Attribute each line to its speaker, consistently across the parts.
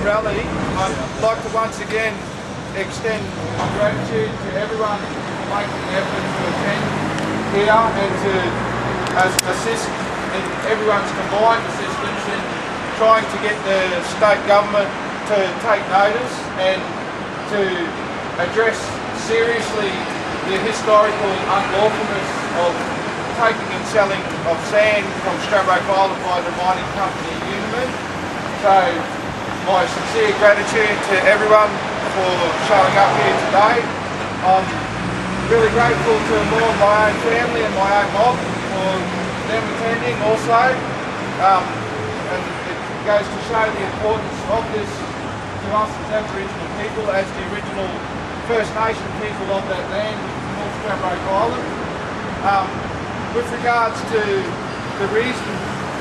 Speaker 1: rally, I'd like to once again extend gratitude to everyone making the effort to attend here and to assist in everyone's combined assistance in trying to get the state government to take notice and to address seriously the historical unlawfulness of taking and selling of sand from Straddie by the mining company UNIMIN. So my sincere gratitude to everyone for showing up here today. I'm really grateful to more of my own family and my own mob for them attending also. And it goes to show the importance of this to us as Aboriginal people, as the original First Nation people of that land, North Straddie Island. With regards to the reason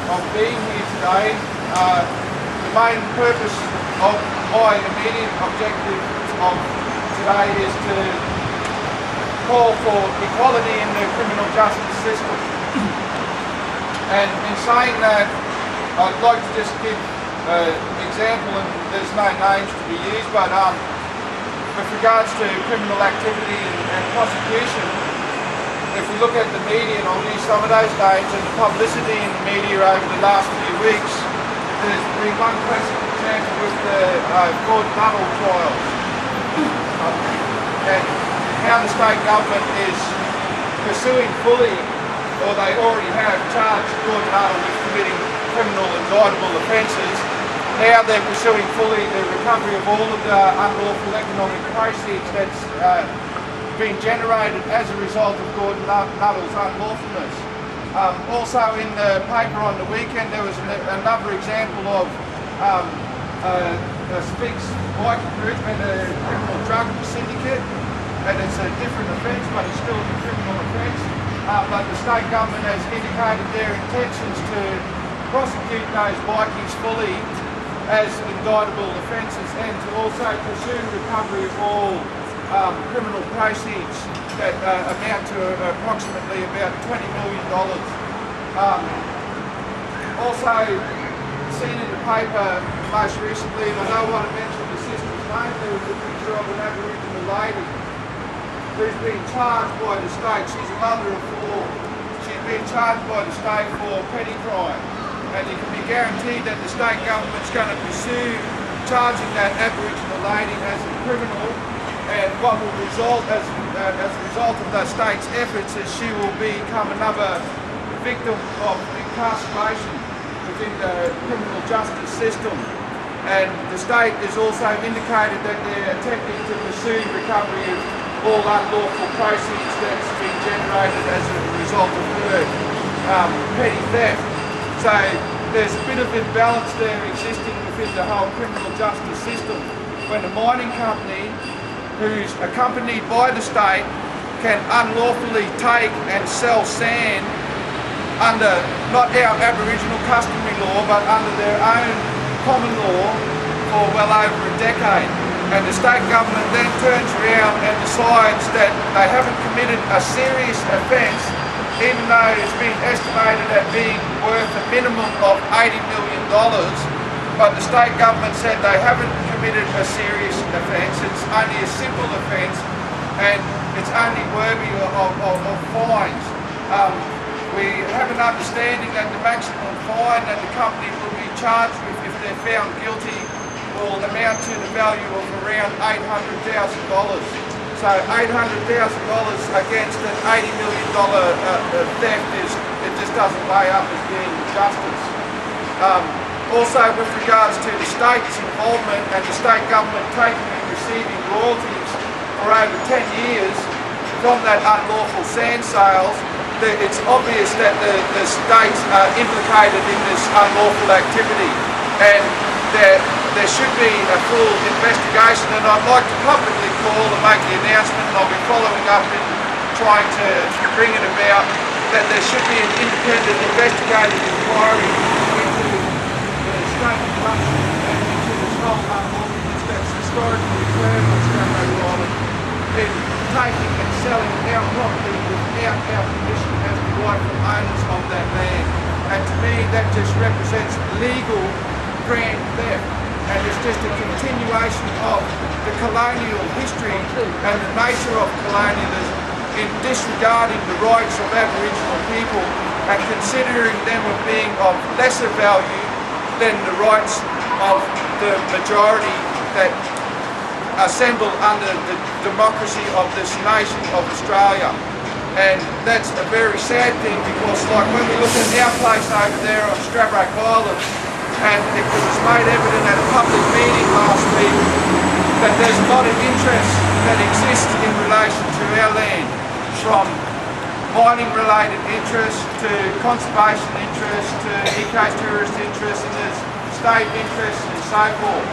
Speaker 1: of being here today, the main purpose of my immediate objective of today is to call for equality in the criminal justice system. And in saying that, I'd like to just give an example, and there's no names to be used, but with regards to criminal activity and prosecution, if we look at the media, and I'll use some of those names, and the publicity in the media over the last few weeks, there's been one classic example with the Gordon Nuttall trials, and how the state government is pursuing fully, or they already have charged Gordon Nuttall with committing criminal indictable offences. Now they're pursuing fully the recovery of all of the unlawful economic proceeds that's been generated as a result of Gordon Nuttall's unlawfulness. Also in the paper on the weekend there was another example of a Spix biking group and a criminal drug syndicate, and it's a different offence but it's still a criminal offence. But the state government has indicated their intentions to prosecute those bikies fully as indictable offences and to also pursue recovery of all criminal proceeds that amount to approximately about $20 million. Also seen in the paper most recently, and I don't want to mention the sister's name, there was a picture of an Aboriginal lady who's been charged by the state. She's a mother of four. She's been charged by the state for petty crime, and you can be guaranteed that the state government's going to pursue charging that Aboriginal lady as a criminal. And what will result as a result of the state's efforts is she will become another victim of incarceration within the criminal justice system. And the state has also indicated that they're attempting to pursue recovery of all unlawful proceeds that's been generated as a result of her petty theft. So there's a bit of imbalance there existing within the whole criminal justice system when a mining company who's accompanied by the state can unlawfully take and sell sand under not our Aboriginal customary law but under their own common law for well over a decade. And the state government then turns around and decides that they haven't committed a serious offence, even though it's been estimated at being worth a minimum of $80 million. But the state government said they haven't committed a serious offence, it's only a simple offence and it's only worthy of fines. We have an understanding that the maximum fine that the company will be charged with if they're found guilty will amount to the value of around $800,000. So $800,000 against an $80 million theft it just doesn't weigh up as being justice. Also with regards to the state's involvement and the state government taking and receiving royalties for over 10 years from that unlawful sand sales, it's obvious that the states are implicated in this unlawful activity, and there should be a full investigation, and I'd like to publicly call and make the announcement, and I'll be following up in trying to bring it about, that there should be an independent investigative inquiry into the state corruption and into this whole unlawfulness that's historically occurred on Straddie Island in taking and selling our property without our permission as the rightful owners of that land. And to me that just represents legal grand theft, and it's just a continuation of the colonial history and the nature of colonialism in disregarding the rights of Aboriginal people and considering them as being of lesser value than the rights of the majority that assemble under the democracy of this nation of Australia. And that's a very sad thing, because like when we look at our place over there on Straddie Island, and it was made evident at a public meeting last week that there's a lot of interest that exists in relation to our land, from mining related interest to conservation interest to eco-tourist interest and there's state interest and so forth.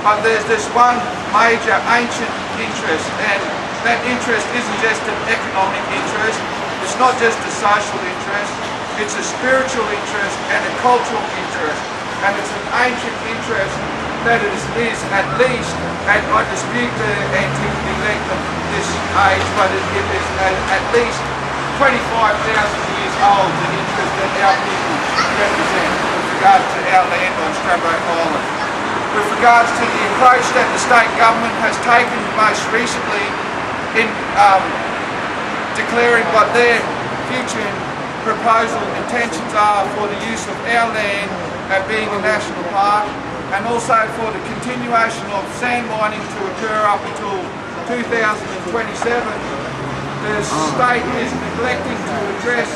Speaker 1: But there's this one major ancient interest, and that interest isn't just an economic interest, it's not just a social interest, it's a spiritual interest and a cultural interest, and it's an ancient interest that is at least, and I dispute the antiquity length of this age, but it is at least 25,000 years old, the interest that our people represent with regards to our land on Straddie Island. With regards to the approach that the state government has taken most recently in declaring what their future proposal intentions are for the use of our land at being a national park, and also for the continuation of sand mining to occur up until 2027, the state is neglecting to address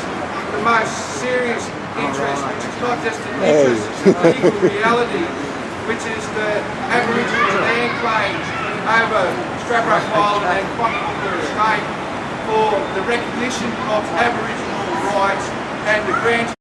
Speaker 1: the most serious interest, which is not just an interest, it's a legal reality, which is the Aboriginal land claims over Straddie Island and Quantico Estate for the recognition of Aboriginal rights and the granting